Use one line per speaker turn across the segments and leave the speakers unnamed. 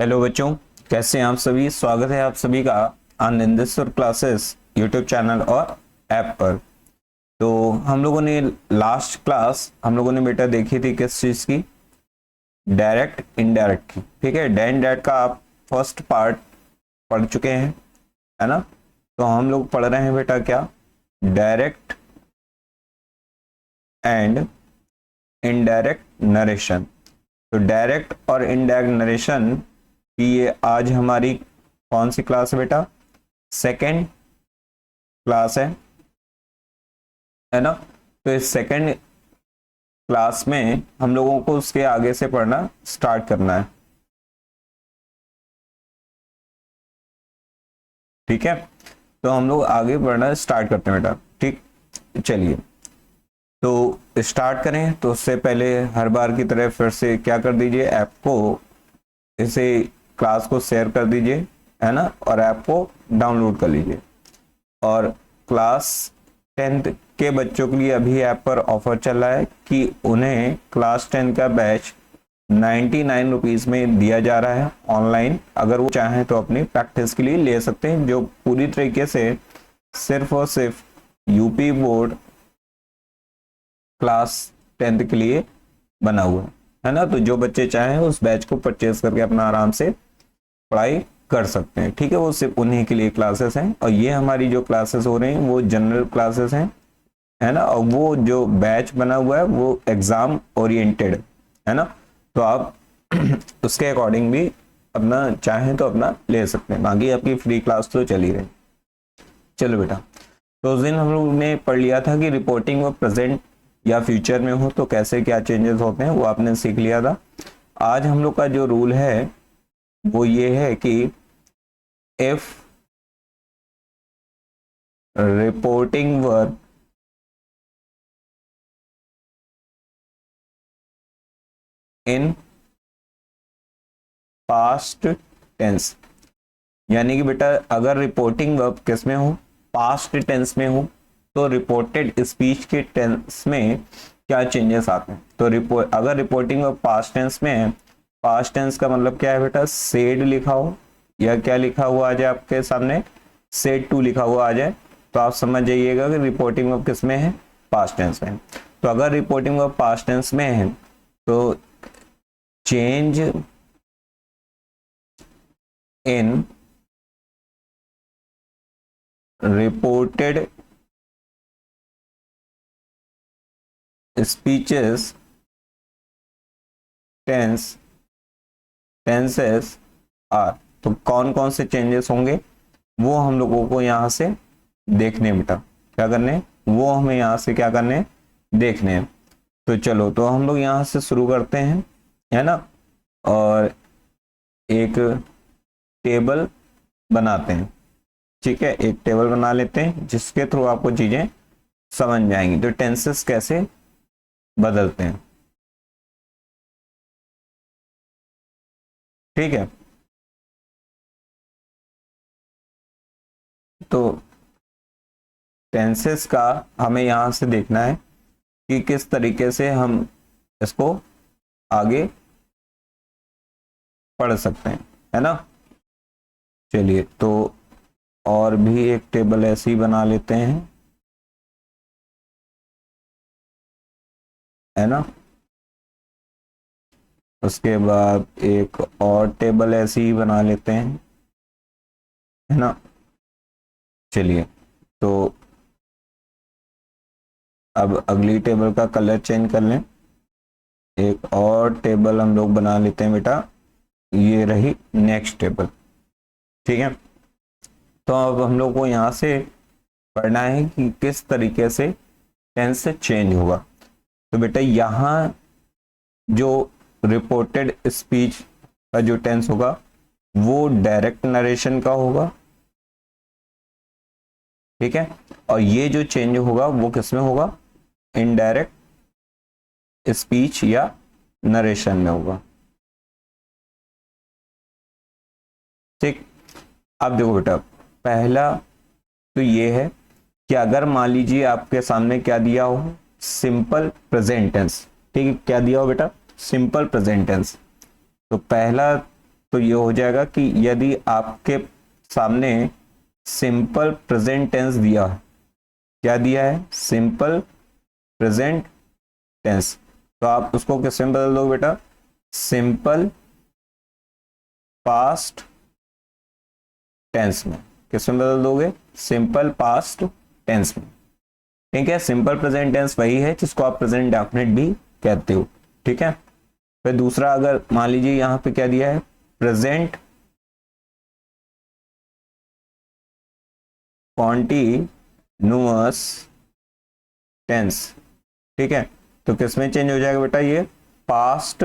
Hello बच्चों, कैसे हैं आप सभी। स्वागत है आप सभी का आनंदेश्वर क्लासेस यूट्यूब चैनल और ऐप पर। तो हम लोगों ने लास्ट क्लास बेटा देखी थी किस चीज की, डायरेक्ट इनडायरेक्ट की। ठीक है, डायरेक्ट का आप फर्स्ट पार्ट पढ़ चुके हैं, है ना। तो हम लोग पढ़ रहे हैं बेटा क्या, डायरेक्ट एंड इनडायरेक्ट नरेशन। तो डायरेक्ट और इनडायरेक्ट नरेशन की ये आज हमारी कौन सी क्लास है बेटा, सेकेंड क्लास है ना। तो इस सेकेंड क्लास में हम लोगों को उसके आगे से पढ़ना स्टार्ट करना है। ठीक है, तो हम लोग आगे पढ़ना स्टार्ट करते हैं बेटा। ठीक, चलिए तो स्टार्ट करें। तो उससे पहले हर बार की तरह फिर से क्या कर दीजिए, ऐप को, इसे क्लास को शेयर कर दीजिए, है ना, और ऐप को डाउनलोड कर लीजिए। और क्लास 10th के बच्चों के लिए अभी ऐप पर ऑफर चल रहा है कि उन्हें क्लास 10 का बैच 99 रुपीज में दिया जा रहा है ऑनलाइन। अगर वो चाहें तो अपनी प्रैक्टिस के लिए ले सकते हैं, जो पूरी तरीके से सिर्फ और सिर्फ यूपी बोर्ड क्लास 10th के लिए बना हुआ है ना। तो जो बच्चे चाहें उस बैच को परचेज करके अपना आराम से पढ़ाई कर सकते हैं। ठीक है, वो सिर्फ उन्हीं के लिए क्लासेस हैं। और ये हमारी जो क्लासेस हो रही हैं वो जनरल क्लासेस हैं, है ना। और वो जो बैच बना हुआ है वो एग्जाम ओरिएंटेड है ना। तो आप उसके अकॉर्डिंग भी अपना चाहें तो अपना ले सकते हैं। बाकी आपकी फ्री क्लास तो चल ही रही। चलो बेटा, तो उस दिन हम लोग ने पढ़ लिया था कि रिपोर्टिंग में प्रेजेंट या फ्यूचर में हो तो कैसे क्या चेंजेस होते हैं, वो आपने सीख लिया था। आज हम लोग का जो रूल है वो ये है कि if reporting verb in past tense, यानी कि बेटा अगर रिपोर्टिंग वर्ब किस में हो, पास्ट टेंस में हो, तो रिपोर्टेड स्पीच के टेंस में क्या चेंजेस आते हैं। तो अगर रिपोर्टिंग वर्ब पास्ट टेंस में है, पास्ट टेंस का मतलब क्या है बेटा, सेड लिखा हो या क्या लिखा हुआ आ जाए आपके सामने, सेड टू लिखा हुआ आ जाए, तो आप समझ जाइएगा कि रिपोर्टिंग वर्ब किस में है, पास्ट टेंस में। तो अगर रिपोर्टिंग वर्ब पास्ट टेंस में है तो change in reported speeches tenses are, तो कौन कौन से चेंजेस होंगे वो हम लोगों को यहां से देखने बेटा, क्या करने, वो हमें यहां से क्या करने, देखने हैं। तो चलो, तो हम लोग यहां से शुरू करते हैं, है ना, और एक टेबल बनाते हैं। ठीक है, एक टेबल बना लेते हैं जिसके थ्रू आपको चीजें समझ जाएंगी। तो टेंसेस कैसे बदलते हैं, ठीक है। तो टेंसेस का हमें यहां से देखना है कि किस तरीके से हम इसको आगे पढ़ सकते हैं, है ना। चलिए, तो और भी एक टेबल ऐसे ही बना लेते हैं, है ना। उसके बाद एक और टेबल ऐसी ही बना लेते हैं, है ना। चलिए, तो अब अगली टेबल का कलर चेंज कर लें। एक और टेबल हम लोग बना लेते हैं बेटा, ये रही नेक्स्ट टेबल। ठीक है, तो अब हम लोग को यहाँ से पढ़ना है कि किस तरीके से टेंस चेंज होगा। तो बेटा यहाँ जो रिपोर्टेड स्पीच का जो टेंस होगा वो डायरेक्ट नरेशन का होगा, ठीक है। और ये जो चेंज होगा वो किस में होगा, इनडायरेक्ट स्पीच या नरेशन में होगा। ठीक, अब देखो बेटा, पहला तो ये है कि अगर मान लीजिए आपके सामने क्या दिया हो, सिंपल प्रेजेंट टेंस। ठीक है, क्या दिया हो बेटा, सिंपल प्रेजेंट टेंस। तो पहला तो ये हो जाएगा कि यदि आपके सामने सिंपल प्रेजेंट टेंस दिया है, क्या दिया है, सिंपल प्रेजेंट टेंस, तो आप उसको किसमें बदल दोगे बेटा, सिंपल पास्ट टेंस में। किसमें बदल दोगे, सिंपल पास्ट टेंस में। ठीक है, सिंपल प्रेजेंट टेंस वही है जिसको आप प्रेजेंट डेफिनेट भी कहते हो। ठीक है, फिर दूसरा अगर मान लीजिए यहां पे क्या दिया है, प्रेजेंट कॉन्टिन्यूअस टेंस। ठीक है, तो किसमें चेंज हो जाएगा बेटा, ये पास्ट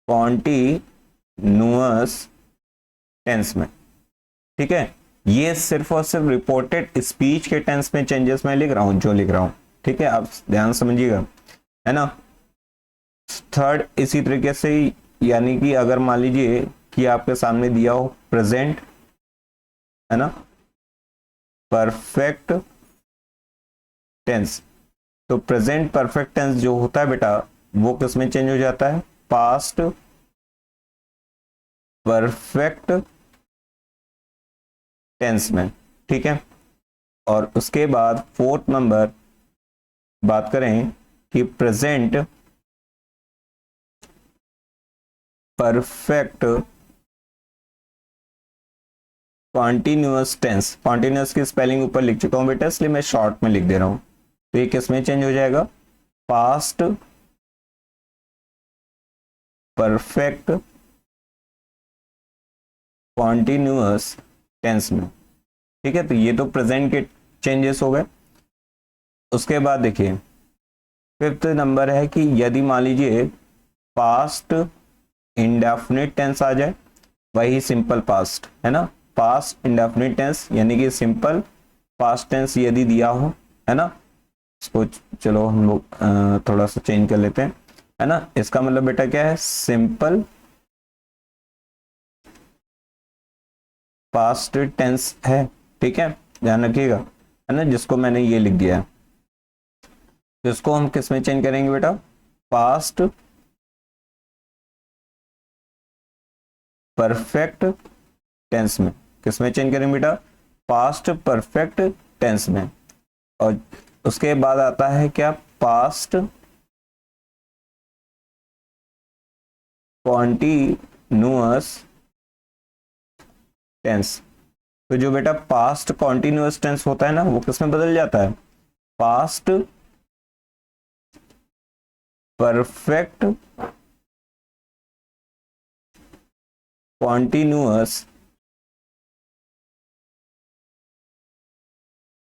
कॉन्टिन्यूअस टेंस में। ठीक है, ये सिर्फ और सिर्फ रिपोर्टेड स्पीच के टेंस में चेंजेस मैं लिख रहा हूं, जो लिख रहा हूं। ठीक है, आप ध्यान समझिएगा, है ना। थर्ड इसी तरीके से ही, यानी कि अगर मान लीजिए कि आपके सामने दिया हो प्रेजेंट, है ना, परफेक्ट टेंस, तो प्रेजेंट परफेक्ट टेंस जो होता है बेटा वो किसमें चेंज हो जाता है, पास्ट परफेक्ट टेंस में। ठीक है, और उसके बाद फोर्थ नंबर बात करें कि present perfect continuous tense. Continuous की स्पेलिंग ऊपर लिख चुका हूं बेटा, इसलिए मैं शॉर्ट में लिख दे रहा हूं। तो ये किसमें चेंज हो जाएगा, पास्ट परफेक्ट कॉन्टिन्यूअस टेंस में। ठीक है, तो ये तो प्रेजेंट के चेंजेस हो गए। उसके बाद देखिए फिफ्थ नंबर है कि यदि मान लीजिए पास्ट इंडेफिनिट टेंस आ जाए, वही सिंपल पास्ट, है ना, पास्ट इंडेफिनिट टेंस यानी कि सिंपल पास्ट टेंस यदि दिया हो, है ना, इसको चलो हम लोग थोड़ा सा चेंज कर लेते हैं, है ना। इसका मतलब बेटा क्या है, सिंपल पास्ट टेंस है। ठीक है, ध्यान रखिएगा, है ना, जिसको मैंने ये लिख दिया है, तो इसको हम किस में चेंज करेंगे बेटा, पास्ट परफेक्ट टेंस में। किस में चेंज करेंगे बेटा, पास्ट परफेक्ट टेंस में। और उसके बाद आता है क्या, पास्ट कॉन्टिन्यूअस टेंस। तो जो बेटा पास्ट कॉन्टिन्यूअस टेंस होता है ना, वो किसमें बदल जाता है, पास्ट परफेक्ट कॉन्टिन्यूअस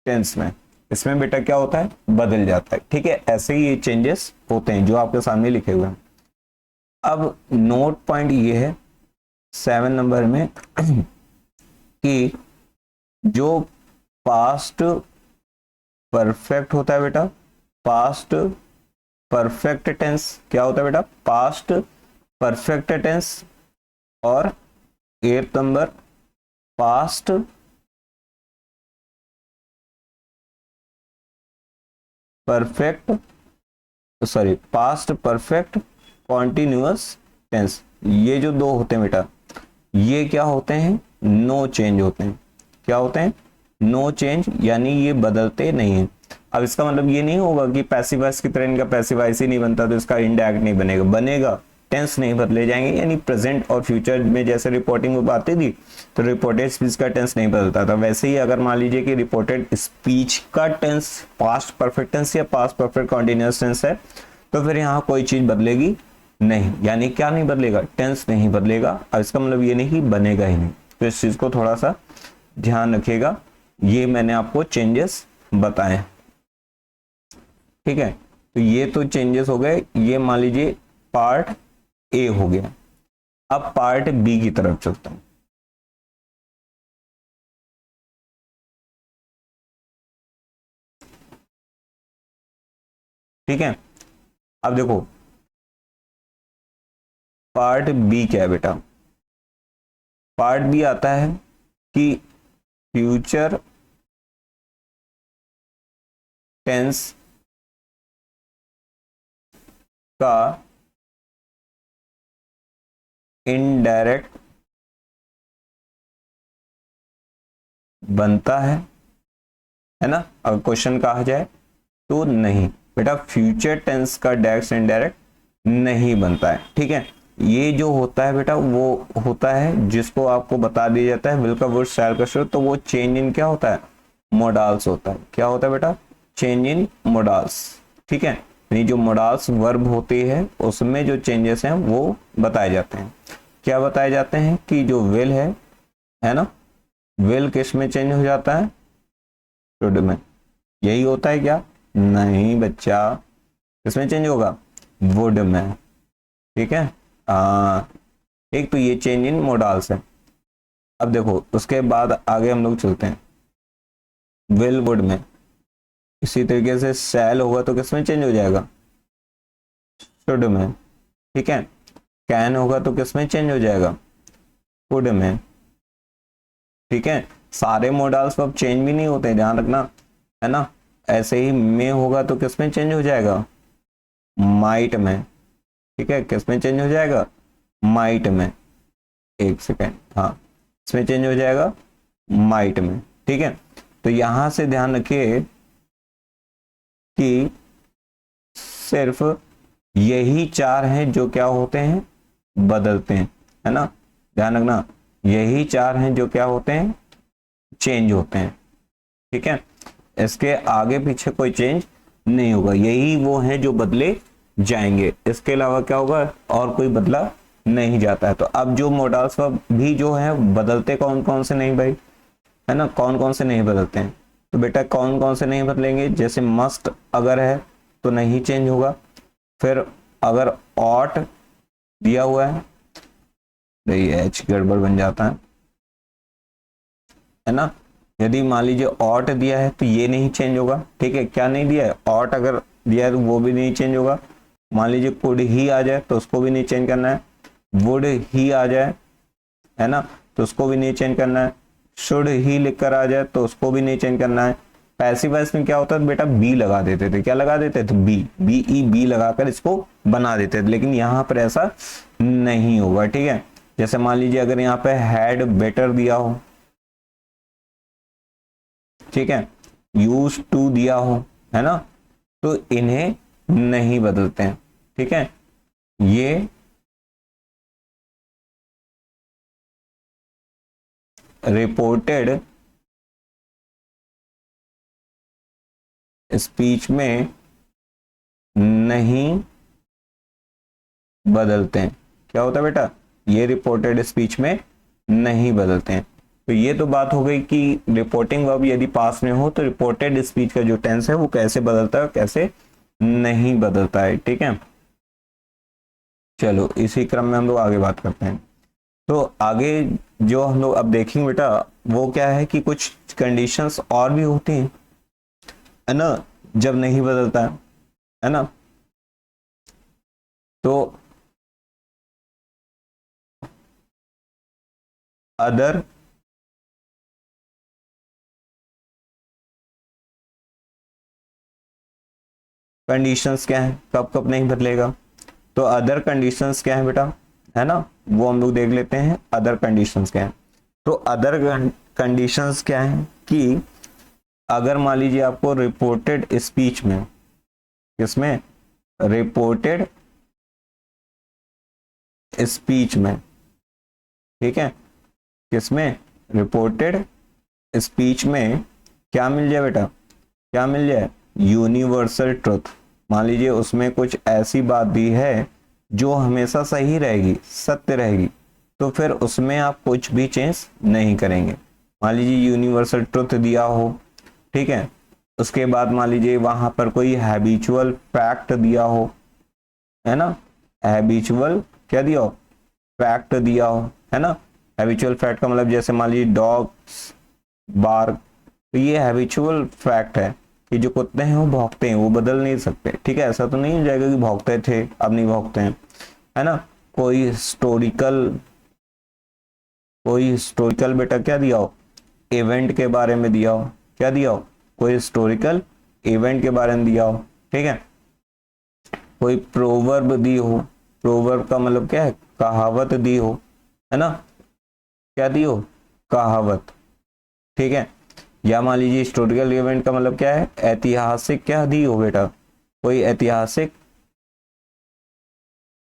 टेंस में। इसमें बेटा क्या होता है, बदल जाता है। ठीक है, ऐसे ही ये चेंजेस होते हैं जो आपके सामने लिखे हुए हैं। अब नोट पॉइंट ये है 7 नंबर में कि जो पास्ट परफेक्ट होता है बेटा, पास्ट परफेक्ट टेंस क्या होता है बेटा, पास्ट परफेक्ट टेंस, और 8 number past perfect, sorry past perfect continuous tense. ये जो दो होते हैं बेटा, ये क्या होते हैं, नो चेंज होते हैं। क्या होते हैं, नो चेंज, यानी ये बदलते नहीं है। अब इसका मतलब ये नहीं होगा कि पैसिव वॉइस की तरह इनका पैसिव वॉइस ही नहीं बनता तो इसका इनडायरेक्ट नहीं बनेगा, बनेगा, टेंस नहीं बदले जाएंगे। यानी प्रेजेंट और फ्यूचर में जैसे रिपोर्टिंग में आती थी तो रिपोर्टेड स्पीच का टेंस नहीं बदलता था, वैसे ही अगर मान लीजिए कि रिपोर्टेड स्पीच का टेंस पास्ट परफेक्ट टेंस या पास्ट परफेक्ट कॉन्टिन्यूअस टेंस है, तो फिर यहाँ कोई चीज बदलेगी नहीं। यानी क्या नहीं बदलेगा, टेंस नहीं बदलेगा। और इसका मतलब ये नहीं कि बनेगा ही नहीं, तो इस चीज को थोड़ा सा ध्यान रखिएगा। ये मैंने आपको चेंजेस बताए। ठीक है, तो ये तो चेंजेस हो गए, ये मान लीजिए पार्ट ए हो गया। अब पार्ट बी की तरफ चलता हूं। ठीक है, अब देखो पार्ट बी क्या है बेटा, पार्ट बी आता है कि फ्यूचर टेंस का इनडायरेक्ट बनता है ना। अगर क्वेश्चन कहा जाए तो नहीं बेटा, फ्यूचर टेंस का डायरेक्ट इनडायरेक्ट नहीं बनता है। ठीक है, ये जो होता है बेटा वो होता है जिसको आपको बता दिया जाता है विल का वर्ड शैल का शुरू, तो वो चेंज इन क्या होता है, मोडाल्स होता है। क्या होता है बेटा, चेंज इन मोडाल्स। ठीक है, ये जो मोडाल्स वर्ब होती है उसमें जो चेंजेस हैं वो बताए जाते हैं। क्या बताए जाते हैं कि जो विल है ना, विल किस में चेंज हो जाता है, शुड में। यही होता है क्या, नहीं बच्चा, किसमें चेंज होगा, वुड में। ठीक है, एक तो ये चेंज इन मोडाल्स है। अब देखो उसके बाद आगे हम लोग चलते हैं, विल वुड में। इसी तरीके से शैल होगा तो किसमें चेंज हो जाएगा, शुड में। ठीक है, कैन होगा तो किसमें चेंज हो जाएगा, कुड में। ठीक है, सारे मोडाल्स अब चेंज भी नहीं होते, ध्यान रखना, है ना। ऐसे ही में होगा तो किसमें चेंज हो जाएगा, माइट में। ठीक है, किसमें चेंज हो जाएगा, माइट में। एक सेकेंड, हाँ, इसमें चेंज हो जाएगा माइट में। ठीक है, तो यहां से ध्यान रखिए कि सिर्फ यही चार हैं जो क्या होते हैं, बदलते हैं, है ना। ध्यान रखना, यही चार हैं जो क्या होते हैं, चेंज होते हैं। ठीक है, इसके आगे पीछे कोई चेंज नहीं होगा, यही वो हैं जो बदले जाएंगे। इसके अलावा क्या होगा, और कोई बदला नहीं जाता है। तो अब जो मोडाल्स भी जो है बदलते कौन कौन से नहीं भाई, है ना, कौन कौन से नहीं बदलते हैं। तो बेटा कौन कौन से नहीं बदलेंगे, जैसे मस्ट अगर है तो नहीं चेंज होगा। फिर अगर ऑट दिया हुआ है, एच गड़बड़ बन जाता है ना। यदि मान लीजिए ऑट दिया है तो ये नहीं चेंज होगा। ठीक है, क्या नहीं दिया है, ऑट अगर दिया है तो वो भी नहीं चेंज होगा। मान लीजिए कुड ही आ जाए तो उसको भी नहीं चेंज करना है। वुड ही आ जाए, है ना, तो उसको भी नहीं चेंज करना है। शुड ही लिखकर आ जाए तो उसको भी नहीं चेंज करना है। पैसिव वॉइस में क्या होता है बेटा, बी लगा देते थे। क्या लगा देते थे, बी, बी ई बी लगाकर इसको बना देते थे, लेकिन यहाँ पर ऐसा नहीं होगा। ठीक है, जैसे मान लीजिए अगर यहाँ पे हैड बेटर दिया हो, ठीक है, यूज टू दिया हो, है ना, तो इन्हें नहीं बदलते हैं। ठीक है, ये रिपोर्टेड स्पीच में नहीं बदलते हैं। क्या होता है बेटा, ये रिपोर्टेड स्पीच में नहीं बदलते हैं। तो ये तो बात हो गई कि रिपोर्टिंग वर्ब यदि पास में हो तो रिपोर्टेड स्पीच का जो टेंस है वो कैसे बदलता है, कैसे नहीं बदलता है। ठीक है, चलो इसी क्रम में हम लोग आगे बात करते हैं। तो आगे जो हम लोग अब देखेंगे बेटा वो क्या है कि कुछ कंडीशंस और भी होती हैं, है ना, जब नहीं बदलता है ना। तो अदर कंडीशंस क्या है, कब कब नहीं बदलेगा। तो अदर कंडीशंस क्या है बेटा, है ना, वो हम लोग देख लेते हैं अदर कंडीशंस क्या है। तो अदर कंडीशंस क्या है कि अगर मान लीजिए आपको रिपोर्टेड स्पीच में, किसमें, रिपोर्टेड स्पीच में, ठीक है, किसमें, रिपोर्टेड स्पीच में क्या मिल जाए बेटा, क्या मिल जाए, यूनिवर्सल ट्रुथ। मान लीजिए उसमें कुछ ऐसी बात दी है जो हमेशा सही रहेगी, सत्य रहेगी, तो फिर उसमें आप कुछ भी चेंज नहीं करेंगे। मान लीजिए यूनिवर्सल ट्रुथ दिया हो, ठीक है, उसके बाद मान लीजिए वहां पर कोई हैबिचुअल फैक्ट दिया हो, है ना, हैबिचुअल क्या दिया हो, फैक्ट दिया हो, है ना। हैबिचुअल फैक्ट का मतलब जैसे मान लीजिए डॉग्स बार्क, तो ये हैबिचुअल फैक्ट है कि जो कुत्ते हैं वो भौंकते हैं, वो बदल नहीं सकते। ठीक है, ऐसा तो नहीं हो जाएगा कि भौंकते थे अब नहीं भौंकते हैं, है ना। कोई हिस्टोरिकल बेटा क्या दिया हो, इवेंट के बारे में दिया हो, क्या दिया हो, कोई हिस्टोरिकल इवेंट के बारे में दिया हो। ठीक है, कोई प्रोवर्ब दी हो, प्रोवर्ब का मतलब क्या है, कहावत दी हो, है ना, क्या दी हो, कहावत, ठीक है। या मान लीजिए हिस्टोरिकल इवेंट का मतलब क्या है, ऐतिहासिक क्या दी हो बेटा, कोई ऐतिहासिक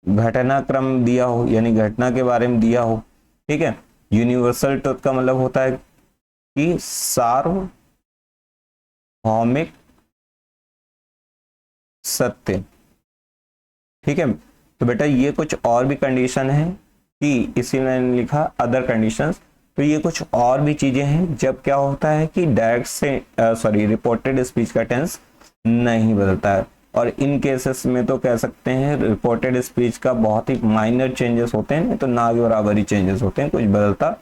घटनाक्रम दिया हो, यानी घटना के बारे में दिया हो, ठीक है। यूनिवर्सल ट्रुथ का मतलब होता है कि सार्वभौमिक सत्य, ठीक है। तो बेटा ये कुछ और भी कंडीशन है कि इसी में मैंने लिखा अदर कंडीशंस, तो ये कुछ और भी चीजें हैं जब क्या होता है कि डायरेक्ट से रिपोर्टेड स्पीच का टेंस नहीं बदलता है, और इन केसेस में तो कह सकते हैं रिपोर्टेड स्पीच का बहुत ही माइनर चेंजेस होते हैं, तो ना के बराबर ही चेंजेस होते हैं, कुछ बदलता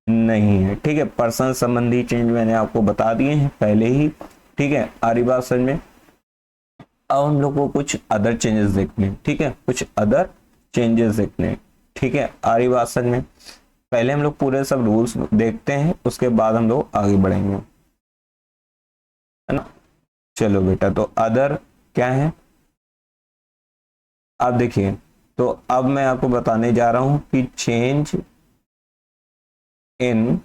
नहीं है, ठीक है। पर्सन संबंधी चेंज मैंने आपको बता दिए हैं पहले ही, ठीक है। आ रही बात समझ में। अब हम लोग को कुछ अदर चेंजेस देखने हैं, ठीक है, कुछ अदर चेंजेस देखने हैं, ठीक है। आ रही बात समझ में। पहले हम लोग पूरे सब रूल्स देखते हैं, उसके बाद हम लोग आगे बढ़ेंगे, है ना। चलो बेटा, तो अदर क्या है, अब देखिए, तो अब मैं आपको बताने जा रहा हूं कि change in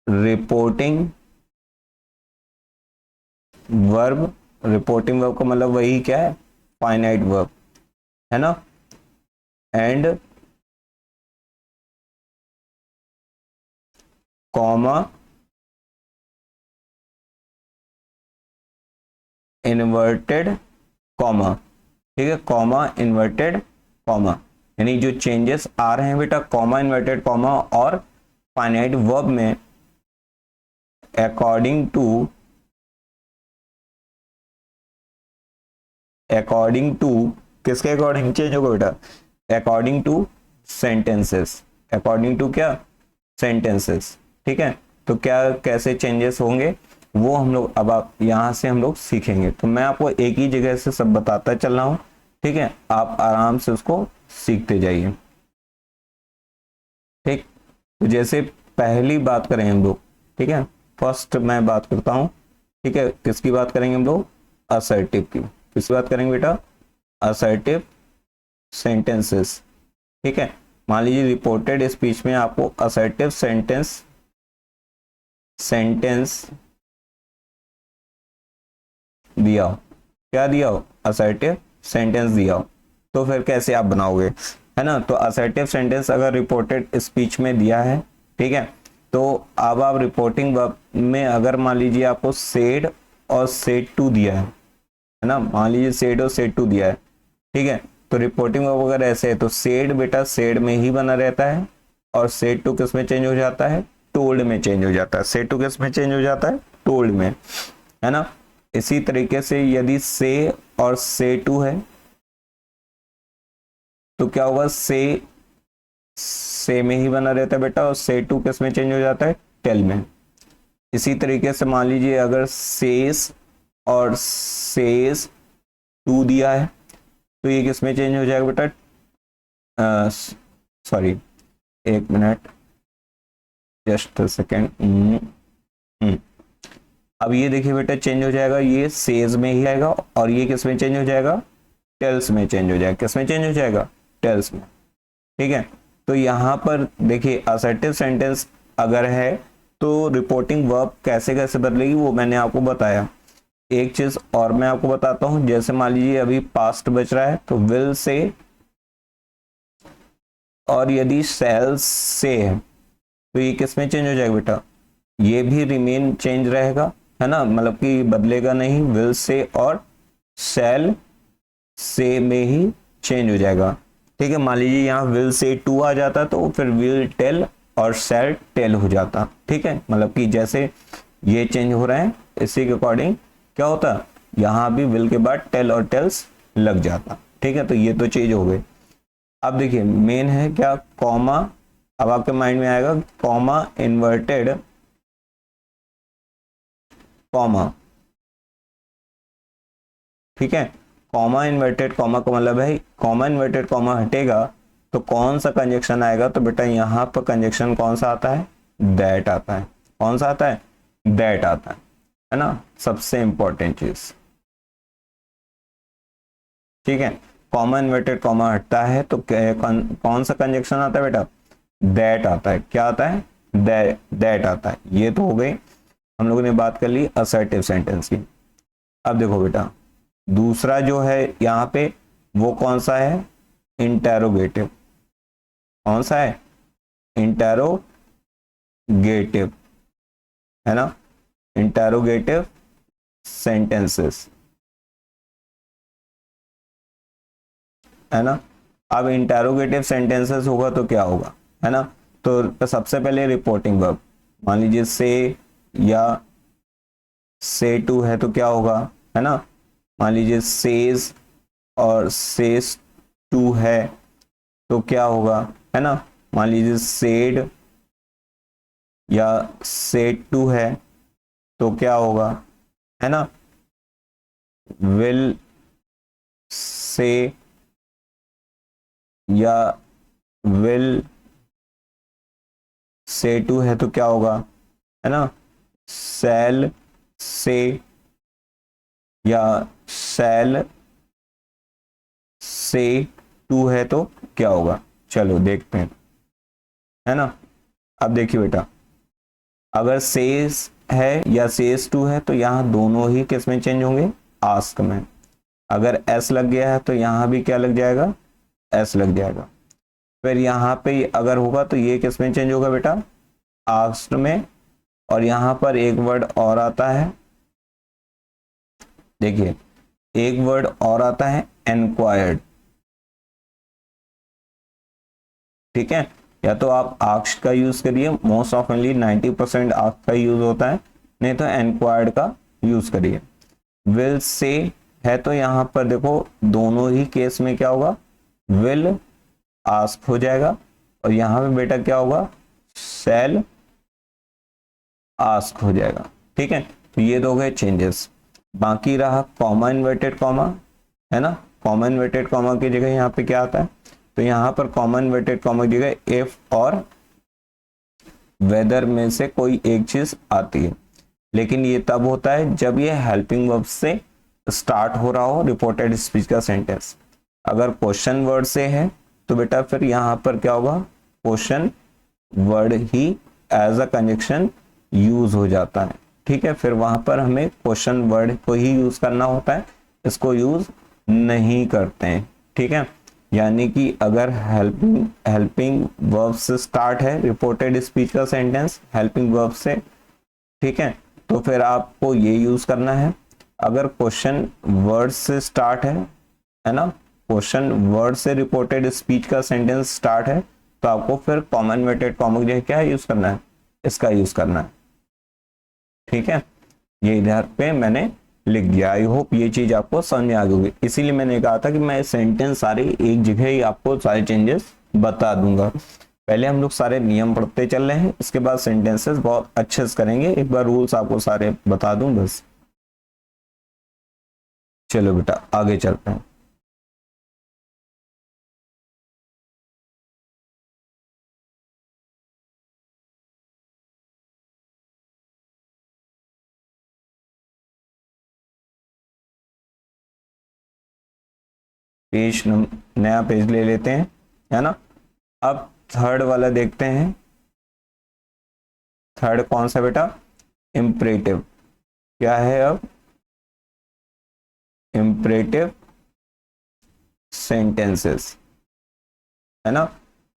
reporting verb, reporting verb का मतलब वही क्या है, फाइनाइट वर्ब, है ना, एंड कॉमा इन्वर्टेड कॉमा, ठीक है, कॉमा इन्वर्टेड कॉमा, यानी जो चेंजेस आ रहे हैं बेटा कॉमा इन्वर्टेड कॉमा और फाइनाइट वर्ब में अकॉर्डिंग टू किसके अकॉर्डिंग चेंज होगा बेटा, according to sentences, according to क्या, सेंटेंसेस, ठीक है। तो क्या कैसे चेंजेस होंगे वो हम लोग अब आप यहां से हम लोग सीखेंगे, तो मैं आपको एक ही जगह से सब बताता चल रहा हूं, ठीक है, आप आराम से उसको सीखते जाइए, ठीक। तो जैसे पहली बात करें हम लोग, ठीक है, फर्स्ट मैं बात करता हूं, ठीक है, किसकी बात करेंगे हम लोग, असर्टिव की, किसकी बात करेंगे बेटा, असर्टिव सेंटेंसेस, ठीक है। मान लीजिए रिपोर्टेड स्पीच में आपको असर्टिव सेंटेंस दिया हो, क्या दिया हो, असर्टिव सेंटेंस दिया हो, तो फिर कैसे आप बनाओगे, है ना। तो असर्टिव सेंटेंस अगर रिपोर्टेड स्पीच में दिया है, ठीक है, तो अब आप रिपोर्टिंग वर्ब में अगर मान लीजिए आपको सेड और सेड टू दिया है ना, मान लीजिए सेड और सेड टू दिया है, ठीक है, तो रिपोर्टिंग वर्ब अगर ऐसे है तो सेड बेटा सेड में ही बना रहता है, और सेड टू किस में चेंज हो जाता है, टोल्ड में चेंज हो जाता है, सेड टू किस में चेंज हो जाता है, टोल्ड में, है ना। इसी तरीके से यदि से और से टू है तो क्या होगा, से में ही बना रहता है बेटा, और से टू किस में चेंज हो जाता है, टेल में। इसी तरीके से मान लीजिए अगर सेस और सेस टू दिया है तो ये किस में चेंज हो जाएगा बेटा, सॉरी एक मिनट, जस्ट सेकेंड, अब ये देखिए बेटा चेंज हो जाएगा, ये सेज में ही आएगा, और ये किस में चेंज हो जाएगा, टेल्स में चेंज हो जाएगा, किस में चेंज हो जाएगा, टेल्स में, ठीक है। तो यहां पर देखिए असर्टिव सेंटेंस अगर है तो रिपोर्टिंग वर्ब कैसे कैसे बदलेगी वो मैंने आपको बताया। एक चीज और मैं आपको बताता हूं, जैसे मान लीजिए अभी पास्ट बच रहा है तो विल से, और यदि सेल से है तो ये किस में चेंज हो जाएगा बेटा, ये भी रिमेन चेंज रहेगा, है ना, मतलब कि बदलेगा नहीं, विल से और सेल से में ही चेंज हो जाएगा, ठीक है। मान लीजिए यहाँ विल से टू आ जाता तो फिर विल टेल और सेल टेल हो जाता, ठीक है, मतलब कि जैसे ये चेंज हो रहे हैं इसी के अकॉर्डिंग क्या होता, यहाँ भी विल के बाद टेल और टेल्स लग जाता, ठीक है। तो ये तो चीज हो गई। अब देखिए मेन है क्या, कॉमा, अब आपके माइंड में आएगा कॉमा इन्वर्टेड कॉमा, ठीक है। कॉमा इन्वर्टेड कॉमा का मतलब है कॉमा इन्वर्टेड कॉमा हटेगा तो कौन सा कंजक्शन आएगा, तो बेटा यहां पर कंजक्शन कौन सा आता है, दैट आता है, कौन सा आता है, दैट आता है ना, सबसे इंपॉर्टेंट चीज, ठीक है, कॉमा इन्वर्टेड कॉमा हटता है तो कौन सा कंजक्शन आता है बेटा, दैट आता है। क्या आता है, दैट आता है। ये तो हो गई, हम लोगों ने बात कर ली असर्टिव सेंटेंस की। अब देखो बेटा दूसरा जो है यहाँ पे वो कौन सा है, इंटेरोगेटिव। कौन सा है, इंटेरोगेटिव, है ना, इंटेरोगेटिव सेंटेंसेस, है ना। अब इंटेरोगेटिव सेंटेंसेस होगा तो क्या होगा, है ना। तो सबसे पहले रिपोर्टिंग वर्ब, मान लीजिए से या से टू है तो क्या होगा, है ना। मान लीजिए सेज और सेज टू है तो क्या होगा, है ना। मान लीजिए सेड या सेड टू है तो क्या होगा, है ना। विल से या विल से टू है तो क्या होगा, है ना। सेल से या सेल से टू है तो क्या होगा, चलो देखते हैं, है ना। अब देखिए बेटा अगर सेज है या सेज टू है तो यहाँ दोनों ही किस में चेंज होंगे, आस्क में। अगर एस लग गया है तो यहाँ भी क्या लग जाएगा, एस लग जाएगा। फिर यहाँ पे अगर होगा तो ये किस में चेंज होगा बेटा, आस्क्ड में। और यहाँ पर एक वर्ड और आता है, देखिए एक वर्ड और आता है एनक्वायर्ड, ठीक है। या तो आप आस्क्ड का यूज करिए, मोस्ट ऑफनली 90% आस्क्ड का यूज होता है, नहीं तो एनक्वायर्ड का यूज करिए। विल से है तो यहाँ पर देखो दोनों ही केस में क्या होगा, विल आस्क हो जाएगा और यहाँ पे बेटा क्या होगा, सेल आस्क हो जाएगा, ठीक है। तो ये दो गए चेंजेस। बाकी रहा कॉमा इन्वर्टेड कॉमा, है ना। कॉमा इन्वर्टेड कॉमा की जगह यहाँ पे क्या आता है, तो यहाँ पर कॉमा इन्वर्टेड कॉमा की जगह इफ और वेदर में से कोई एक चीज आती है। लेकिन ये तब होता है जब ये हेल्पिंग वर्ब से स्टार्ट हो रहा हो रिपोर्टेड स्पीच का सेंटेंस। अगर क्वेश्चन वर्ड से है तो बेटा फिर यहाँ पर क्या होगा, क्वेश्चन वर्ड ही एज अ कंजक्शन यूज हो जाता है, ठीक है। फिर वहां पर हमें क्वेश्चन वर्ड को ही यूज करना होता है, इसको यूज नहीं करते हैं, ठीक है। यानी कि अगर हेल्पिंग वर्ब से स्टार्ट है रिपोर्टेड स्पीच का सेंटेंस, हेल्पिंग वर्ब से, ठीक है, तो फिर आपको ये यूज करना है। अगर क्वेश्चन वर्ड से स्टार्ट है ना, क्वेश्चन वर्ड से रिपोर्टेड स्पीच का सेंटेंस स्टार्ट है तो आपको फिर कॉमन इन्वर्टेड कॉमा जो है क्या यूज करना है, इसका यूज करना है, ठीक है। ये इधर पे मैंने लिख दिया। आई होप ये चीज आपको समझ में आ गई होगी। इसीलिए मैंने कहा था कि मैं सेंटेंस सारे एक जगह ही आपको सारे चेंजेस बता दूंगा। पहले हम लोग सारे नियम पढ़ते चल रहे हैं, इसके बाद सेंटेंसेस बहुत अच्छे से करेंगे। एक बार रूल्स आपको सारे बता दूं बस। चलो बेटा आगे चलते हैं। नया पेज ले लेते हैं, है ना। अब थर्ड वाला देखते हैं। थर्ड कौन सा बेटा, इम्परेटिव। क्या है अब, इम्परेटिव सेंटेंसेस, है ना।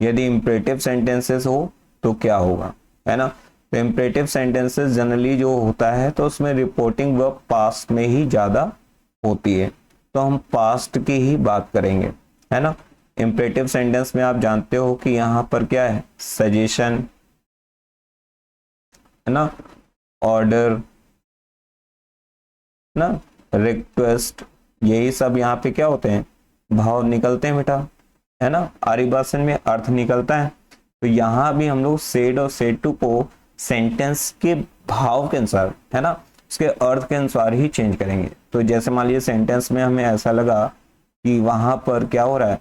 यदि इम्परेटिव सेंटेंसेस हो तो क्या होगा, है ना। तो इम्परेटिव सेंटेंसेस जनरली जो होता है तो उसमें रिपोर्टिंग वर्ब पास्ट में ही ज्यादा होती है, तो हम पास्ट की ही बात करेंगे, है ना। इम्परेटिव सेंटेंस में आप जानते हो कि यहां पर क्या है, सजेशन, है ना, ऑर्डर ना, रिक्वेस्ट, यही सब यहाँ पे क्या होते हैं, भाव निकलते हैं बेटा, है ना। आर्य भाषण में अर्थ निकलता है। तो यहाँ भी हम लोग सेड और सेड टू को सेंटेंस के भाव के अनुसार, है ना, उसके अर्थ के अनुसार ही चेंज करेंगे। तो जैसे मान लीजिए सेंटेंस में हमें ऐसा लगा कि वहां पर क्या हो रहा है,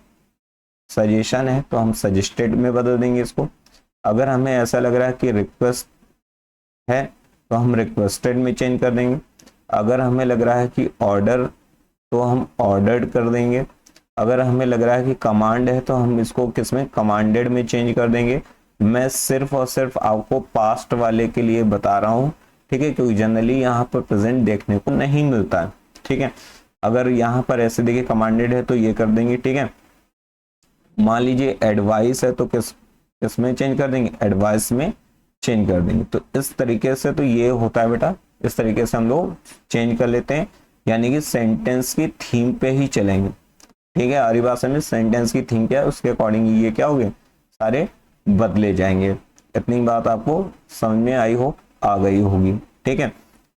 सजेशन है, तो हम सजेस्टेड में बदल देंगे इसको। अगर हमें ऐसा लग रहा है कि रिक्वेस्ट है तो हम रिक्वेस्टेड में चेंज कर देंगे। अगर हमें लग रहा है कि ऑर्डर, तो हम ऑर्डर्ड कर देंगे। अगर हमें लग रहा है कि कमांड है तो हम इसको किस में, कमांडेड में चेंज कर देंगे। मैं सिर्फ और सिर्फ आपको पास्ट वाले के लिए बता रहा हूँ, ठीक है, क्योंकि जनरली यहाँ पर प्रेजेंट देखने को नहीं मिलता है, ठीक है। अगर यहाँ पर ऐसे देखिए कमांडेड है तो ये कर देंगे, ठीक है। मान लीजिए एडवाइस है तो किस में चेंज कर देंगे, एडवाइस में चेंज कर देंगे। तो इस तरीके से तो ये होता है बेटा, इस तरीके से हम लोग चेंज कर लेते हैं, यानी कि सेंटेंस की थीम पे ही चलेंगे, ठीक है। आरी भाषा में सेंटेंस की थीम क्या है उसके अकॉर्डिंग ये क्या होंगे, सारे बदले जाएंगे। इतनी बात आपको समझ में आई हो, आ गई होगी, ठीक है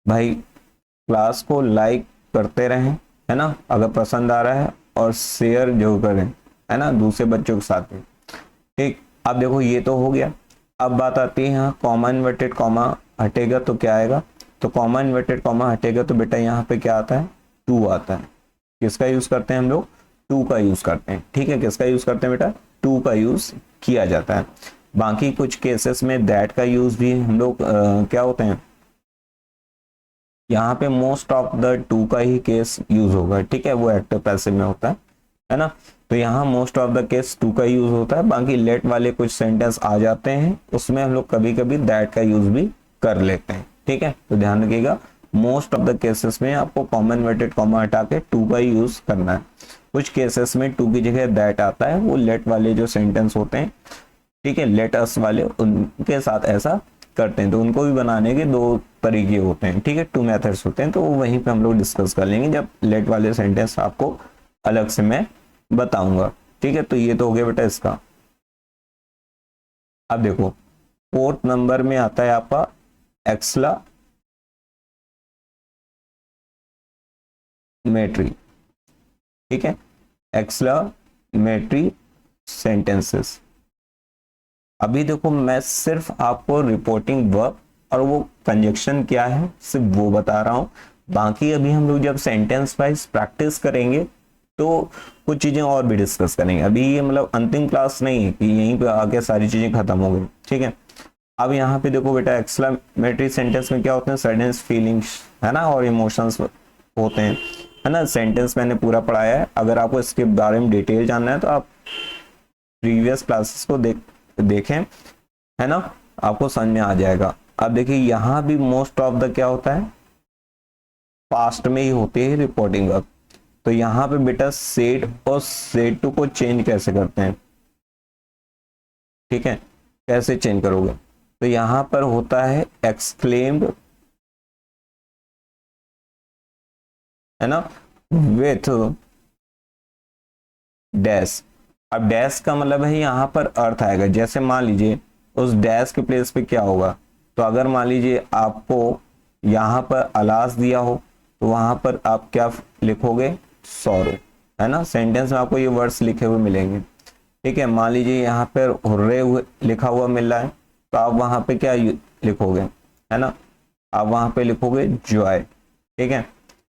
भाई। क्लास को लाइक करते रहें, है ना, अगर पसंद आ रहा है, और शेयर जरूर करें, है ना, दूसरे बच्चों के साथ में, ठीक। अब देखो ये तो हो गया। अब बात आती है यहाँ कॉमा इन्वर्टेड कॉमा हटेगा तो क्या आएगा, तो कॉमा इन्वर्टेड कॉमा हटेगा तो बेटा यहाँ पे क्या आता है, टू आता है। किसका यूज करते हैं हम लोग, टू का यूज करते हैं, ठीक है। किसका यूज करते हैं बेटा, टू का यूज किया जाता है। बाकी कुछ केसेस में दैट का यूज भी हम लोग क्या होते हैं, यहाँ पे मोस्ट ऑफ द टू का ही केस यूज होगा, ठीक है, वो एक्टिव पैसिव में होता है ना। तो यहाँ most of the case to का यूज होता है। बाकी लेट वाले कुछ सेंटेंस आ जाते हैं, उसमें हम लोग कभी कभी दैट का यूज भी कर लेते हैं, ठीक है। तो ध्यान रखिएगा, मोस्ट ऑफ द केसेस में आपको कॉमा इन्वर्टेड कॉमा हटा के टू का यूज करना है। कुछ केसेस में टू की जगह दैट आता है, वो लेट वाले जो सेंटेंस होते हैं, ठीक है, लेट अस वाले, उनके साथ ऐसा करते हैं। तो उनको भी बनाने के दो तरीके होते हैं, ठीक है, टू मेथड्स होते हैं। तो वहीं पे हम लोग डिस्कस कर लेंगे जब लेट वाले सेंटेंस आपको अलग से मैं बताऊंगा, ठीक है। तो ये तो हो गया बेटा इसका। अब देखो फोर्थ नंबर में आता है आपका एक्सक्लामेटरी, ठीक है, एक्सक्लामेटरी सेंटेंसेस। अभी देखो मैं सिर्फ आपको रिपोर्टिंग वर्ब और वो कंजक्शन क्या है सिर्फ वो बता रहा हूं। बाकी अभी हम लोग जब सेंटेंस वाइज प्रैक्टिस करेंगे तो कुछ चीजें और भी डिस्कस करेंगे। अभी ये मतलब अंतिम क्लास नहीं है कि यहीं पे आके सारी चीजें खत्म हो गई, ठीक है। अब यहाँ पे देखो बेटा एक्सक्लेमेटरी सेंटेंस में क्या होते हैं, सडन फीलिंग्स, है ना, और इमोशंस होते हैं, है ना। सेंटेंस मैंने पूरा पढ़ाया है, अगर आपको इसके बारे में डिटेल जानना है तो आप प्रीवियस क्लासेस को देखें, है ना, आपको समझ में आ जाएगा। अब देखिए यहाँ भी मोस्ट ऑफ द क्या होता है, पास्ट में ही होती है रिपोर्टिंग वर्ब। तो यहाँ पे बेटा सेड और सेड टू को चेंज कैसे करते हैं, ठीक है, कैसे चेंज करोगे, तो यहाँ पर होता है एक्सक्लेम्ड, है ना, विथ डैश। अब डैश का मतलब है यहाँ पर अर्थ आएगा। जैसे मान लीजिए उस डैश के प्लेस पे क्या होगा, तो अगर मान लीजिए आपको यहाँ पर अलास दिया हो तो वहां पर आप क्या लिखोगे, सॉरो, है ना। सेंटेंस में आपको ये वर्ड्स लिखे हुए मिलेंगे, ठीक है। मान लीजिए यहाँ पर हुर्रे हुए लिखा हुआ मिल रहा है तो आप वहां पे क्या लिखोगे, है ना, आप वहां पे लिखोगे जॉय, ठीक है,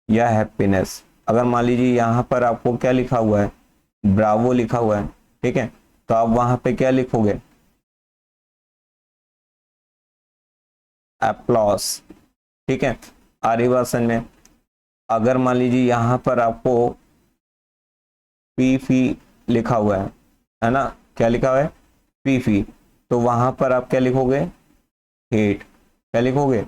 या हैप्पीनेस। अगर मान लीजिए यहाँ पर आपको क्या लिखा हुआ है, ब्रावो लिखा हुआ है, ठीक है, तो आप वहां पे क्या लिखोगे, एप्लॉस, ठीक है, आर्यभाषण में। अगर मान लीजिए यहाँ पर आपको पी फी लिखा हुआ है ना, क्या लिखा हुआ है, पी फी, तो वहां पर आप क्या लिखोगे, हेट, क्या लिखोगे,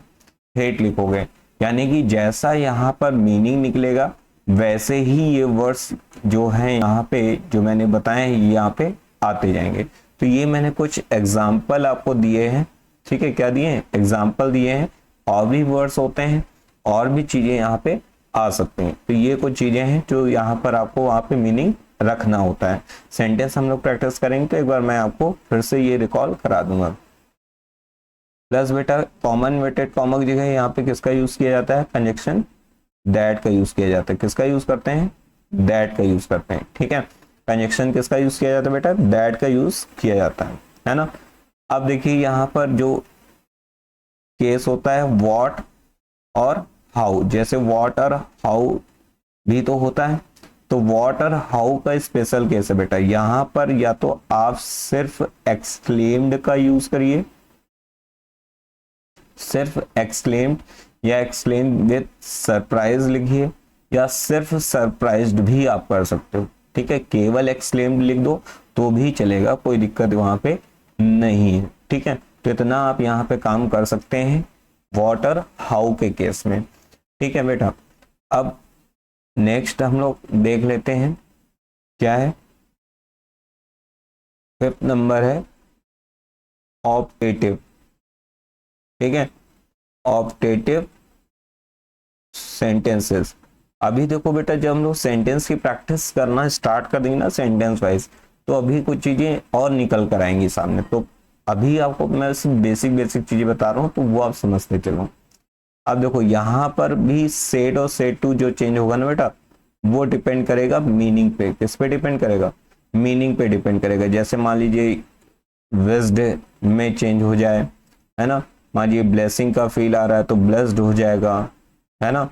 हेट लिखोगे। यानी कि जैसा यहाँ पर मीनिंग निकलेगा वैसे ही ये वर्ड्स जो हैं यहाँ पे जो मैंने बताए हैं यहाँ पे आते जाएंगे। तो ये मैंने कुछ एग्जाम्पल आपको दिए हैं, ठीक है, क्या दिए हैं, एग्जाम्पल दिए हैं। और भी वर्ड्स होते हैं, और भी चीजें यहाँ पे आ सकती हैं। तो ये कुछ चीजें हैं जो यहाँ पर आपको वहाँ पे मीनिंग रखना होता है। सेंटेंस हम लोग प्रैक्टिस करेंगे तो एक बार मैं आपको फिर से ये रिकॉल करा दूंगा। प्लस बेटा कॉमन वेटेड कॉमा की जगह यहाँ पे किसका यूज किया जाता है, कंजक्शन दैट का यूज किया जाता है। किसका यूज करते हैं, दैट का यूज करते हैं, ठीक है। कंजक्शन किसका यूज किया जाता है बेटा, दैट का यूज किया जाता है ना। अब देखिए यहाँ पर जो केस होता है व्हाट और हाउ, जैसे व्हाट और हाउ भी तो होता है। तो व्हाट और हाउ का स्पेशल केस है बेटा, यहां पर या तो आप सिर्फ एक्सक्लेम्ड का यूज करिए, सिर्फ एक्सक्लेम्ड, या एक्सक्लेम्ड विथ सरप्राइज लिखिए, या सिर्फ सरप्राइज्ड भी आप कर सकते हो, ठीक है। केवल एक्सक्लेम्ड लिख दो तो भी चलेगा, कोई दिक्कत वहां पे नहीं है, ठीक है। तो इतना आप यहाँ पे काम कर सकते हैं व्हाट और हाउ के केस में, ठीक है बेटा। अब नेक्स्ट हम लोग देख लेते हैं क्या है, 5th नंबर है ऑप्टेटिव, ठीक है, ऑप्टेटिव सेंटेंसेस। अभी देखो बेटा, जब हम लोग सेंटेंस की प्रैक्टिस करना स्टार्ट कर देंगे ना सेंटेंस वाइज, तो अभी कुछ चीजें और निकल कर आएंगी सामने। तो अभी आपको मैं सिर्फ बेसिक चीजें बता रहा हूँ, तो वो आप समझते चलो। अब देखो यहाँ पर भी सेड और सेड टू जो चेंज होगा ना बेटा, वो डिपेंड करेगा मीनिंग पे। किस पे डिपेंड करेगा? मीनिंग पे डिपेंड करेगा। जैसे मान लीजिए विज्ड में चेंज हो जाए, है ना, मान लीजिए ब्लेसिंग का फील आ रहा है तो ब्लेस्ड हो जाएगा, है ना।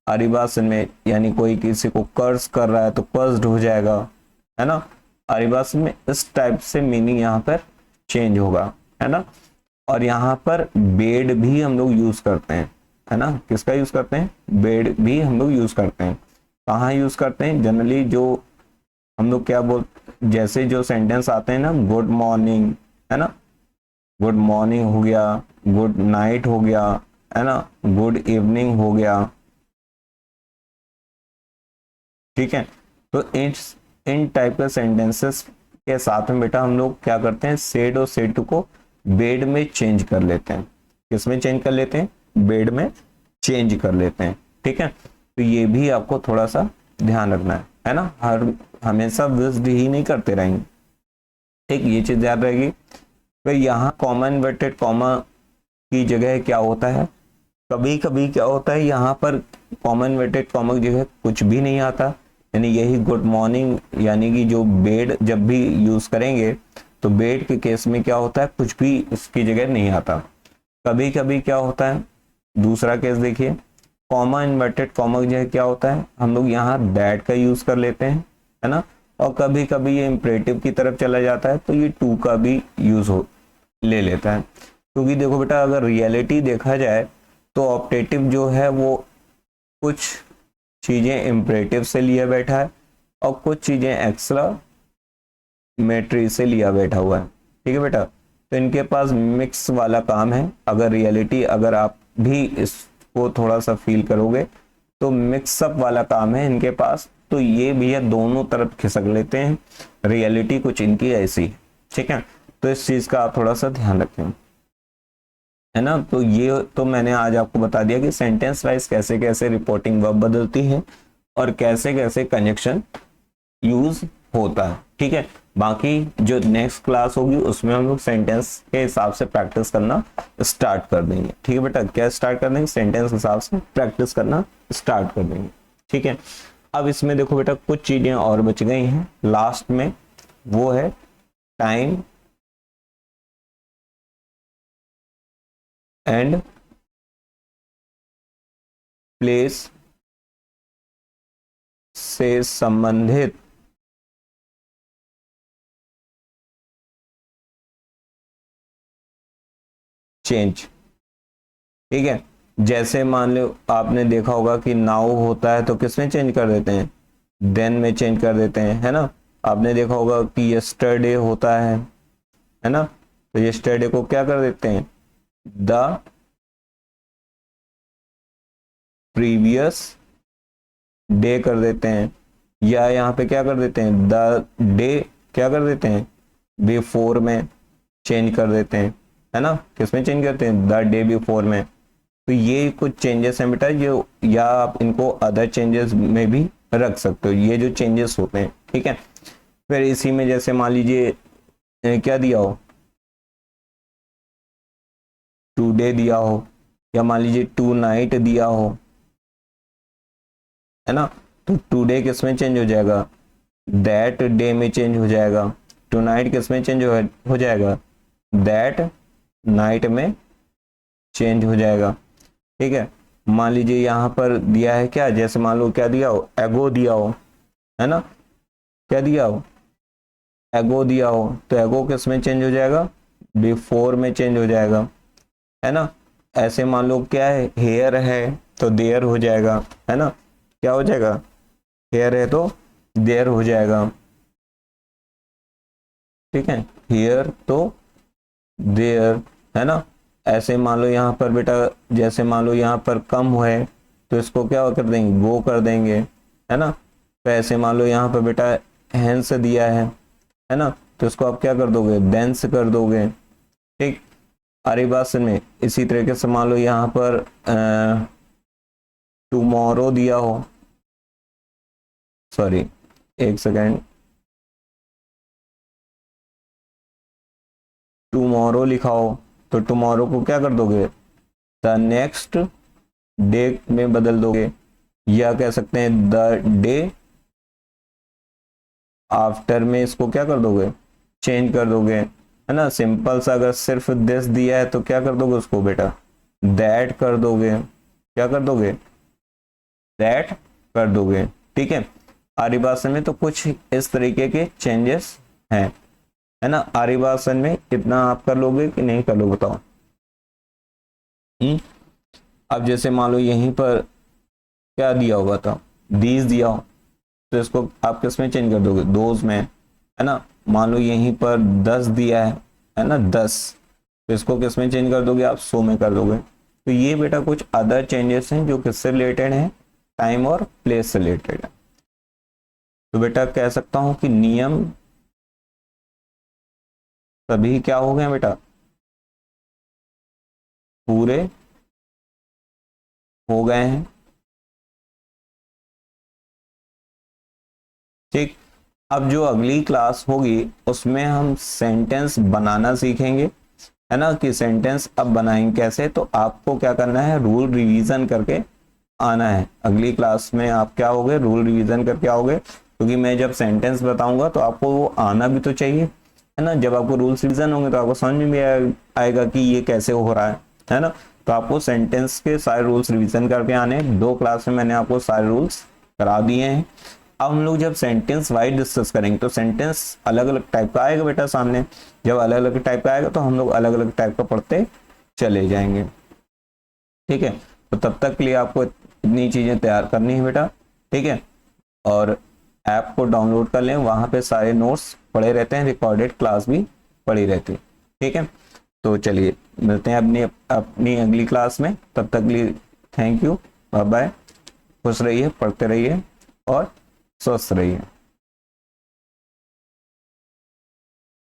अरिबासन में यानी कोई किसी को कर्स कर रहा है तो कर्स्ड हो जाएगा, है ना। अरिबासन में इस टाइप से मीनिंग यहाँ पर चेंज होगा, है ना। और यहाँ पर बेड भी हम लोग यूज करते हैं, है ना। किसका यूज करते हैं? बेड भी हम लोग यूज करते हैं। कहाँ यूज करते हैं? जनरली जो हम लोग क्या बोल, जैसे जो सेंटेंस आते हैं ना, गुड मॉर्निंग, है ना, गुड मॉर्निंग हो गया, गुड नाइट हो गया, है ना, गुड इवनिंग हो गया, ठीक है। तो इन टाइप के सेंटेंसेस के साथ में बेटा हम लोग क्या करते हैं, सेड और सेड टू को बेड में चेंज कर लेते हैं। किस में चेंज कर लेते हैं? बेड में चेंज कर लेते हैं, ठीक है। तो ये भी आपको थोड़ा सा ध्यान रखना है ना। हमेशा विज्ड ही नहीं करते रहेंगे, ठीक, ये चीज याद रहेगी। फिर यहाँ कॉमन इन्वर्टेड कॉमा की जगह क्या होता है, कभी कभी क्या होता है यहाँ पर कॉमन इन्वर्टेड कॉमा की जगह कुछ भी नहीं आता, यानी यही गुड मॉर्निंग, यानी कि जो बेड जब भी यूज करेंगे तो बेड के केस में क्या होता है, कुछ भी इसकी जगह नहीं आता। कभी कभी क्या होता है, दूसरा केस देखिए, कॉमा इन्वर्टेड कॉमा की जगह क्या होता है, हम लोग यहाँ दैट का यूज कर लेते हैं, है ना। और कभी कभी ये इम्परेटिव की तरफ चला जाता है तो ये टू का भी यूज हो ले लेता है। क्योंकि देखो बेटा, अगर रियलिटी देखा जाए तो ऑप्टेटिव जो है वो कुछ चीजें इम्परेटिव से लिया बैठा है और कुछ चीजें एक्सक्लेमेटरी से लिया बैठा हुआ है, ठीक है बेटा। तो इनके पास मिक्स वाला काम है। अगर रियलिटी, अगर आप भी इसको थोड़ा सा फील करोगे तो मिक्सअप वाला काम है इनके पास। तो ये भैया दोनों तरफ खिसक लेते हैं, रियलिटी कुछ इनकी ऐसी है, ठीक है। तो इस चीज का आप थोड़ा सा ध्यान रखें, है ना। तो ये तो मैंने आज आपको बता दिया कि सेंटेंस वाइज कैसे कैसे रिपोर्टिंग वर्ब बदलती है और कैसे कैसे कंजक्शन यूज होता है, ठीक है। बाकी जो नेक्स्ट क्लास होगी उसमें हम लोग सेंटेंस के हिसाब से प्रैक्टिस करना स्टार्ट कर देंगे, ठीक है बेटा। क्या स्टार्ट कर देंगे? सेंटेंस के हिसाब से प्रैक्टिस करना स्टार्ट कर देंगे, ठीक है। अब इसमें देखो बेटा, कुछ चीजें और बच गई हैं लास्ट में, वो है टाइम एंड प्लेस से संबंधित चेंज, ठीक है। जैसे मान लो आपने देखा होगा कि नाउ होता है तो किसमें चेंज कर देते हैं? देन में चेंज कर देते हैं, है ना। आपने देखा होगा कि यस्टरडे होता है ना, तो यस्टरडे को क्या कर देते हैं? द प्रीवियस डे कर देते हैं। या यहाँ पे क्या कर देते हैं? द डे क्या कर देते हैं? बिफोर में चेंज कर देते हैं, है ना। किसमें चेंज करते हैं? द डे बिफोर में। तो ये कुछ चेंजेस हैं बेटा जो, या आप इनको अदर चेंजेस में भी रख सकते हो, ये जो चेंजेस होते हैं, ठीक है। फिर इसी में जैसे मान लीजिए क्या दिया हो, टुडे दिया हो, या मान लीजिए टू नाइट दिया हो, है ना। तो टुडे किस में चेंज हो जाएगा? दैट डे में चेंज हो जाएगा। टू नाइट किस में चेंज हो जाएगा? दैट नाइट में चेंज हो जाएगा, ठीक है। मान लीजिए यहाँ पर दिया है क्या, जैसे मान लो क्या दिया हो, एगो दिया हो, है ना। क्या दिया हो? एगो दिया हो, तो एगो किस में चेंज हो जाएगा? बिफोर में चेंज हो जाएगा, है ना। ऐसे मान लो क्या है, हेयर है तो देयर हो जाएगा, है ना। क्या हो जाएगा, हेयर है तो देयर हो जाएगा, ठीक है, हियर तो देयर, है ना। ऐसे मान लो यहाँ पर बेटा, जैसे मान लो यहाँ पर कम है तो इसको क्या कर देंगे, गो कर देंगे, है ना। तो ऐसे मान लो यहाँ पर बेटा हैंस दिया है ना, तो इसको आप क्या कर दोगे, देंस कर दोगे, ठीक। आरिबासन में इसी तरीके से मान लो यहाँ पर टुमारो दिया हो, सॉरी एक सेकेंड, टुमारो लिखा हो तो टुमारो को क्या कर दोगे, द नेक्स्ट डे में बदल दोगे, या कह सकते हैं द डे आफ्टर में इसको क्या कर दोगे, चेंज कर दोगे, है ना। सिंपल सा अगर सिर्फ दिस दिया है तो क्या कर दोगे उसको बेटा, दैट कर दोगे, क्या कर दोगे, दैट कर दोगे, ठीक है। आर्य भाषा में तो कुछ इस तरीके के चेंजेस हैं, है ना। आर्य भाषा में इतना आप कर लोगे कि नहीं कर लोगे बताओ। अब जैसे मान लो यहीं पर क्या दिया होगा था, दीज दिया हो तो इसको आप किस में चेंज कर दोगे, दोज में, है ना। मान लो यहीं पर 10 दिया है ना, 10, तो इसको किस में चेंज कर दोगे आप, 100 में कर दोगे। तो ये बेटा कुछ अदर चेंजेस हैं जो किससे रिलेटेड हैं, टाइम और प्लेस से रिलेटेड है। तो बेटा कह सकता हूं कि नियम सभी क्या हो गए बेटा, पूरे हो गए हैं, ठीक। अब जो अगली क्लास होगी उसमें हम सेंटेंस बनाना सीखेंगे, है ना, कि सेंटेंस अब बनाएंगे कैसे। तो आपको क्या करना है, रूल रिवीजन करके आना है। अगली क्लास में आप क्या होगे, रूल रिवीजन करके आओगे, क्योंकि मैं जब सेंटेंस बताऊंगा तो आपको वो आना भी तो चाहिए, है ना। जब आपको रूल्स रिवीजन होंगे तो आपको समझ में भी आएगा कि ये कैसे हो रहा है ना। तो आपको सेंटेंस के सारे रूल्स रिवीजन करके आने, 2 क्लास में मैंने आपको सारे रूल्स करा दिए हैं। अब हम लोग जब सेंटेंस वाइज डिस्कस करेंगे तो सेंटेंस अलग अलग टाइप का आएगा बेटा सामने, जब अलग अलग टाइप का आएगा तो हम लोग अलग अलग टाइप का पढ़ते चले जाएंगे, ठीक है। तो तब तक के लिए आपको इतनी चीजें तैयार करनी है बेटा, ठीक है। और ऐप को डाउनलोड कर लें, वहां पे सारे नोट्स पड़े रहते हैं, रिकॉर्डेड क्लास भी पड़ी रहती है, ठीक है। तो चलिए मिलते हैं अपनी अपनी अगली क्लास में, तब तक के लिए थैंक यू, बाय बाय, खुश रहिए, पढ़ते रहिए और स्वस्थ रहिए।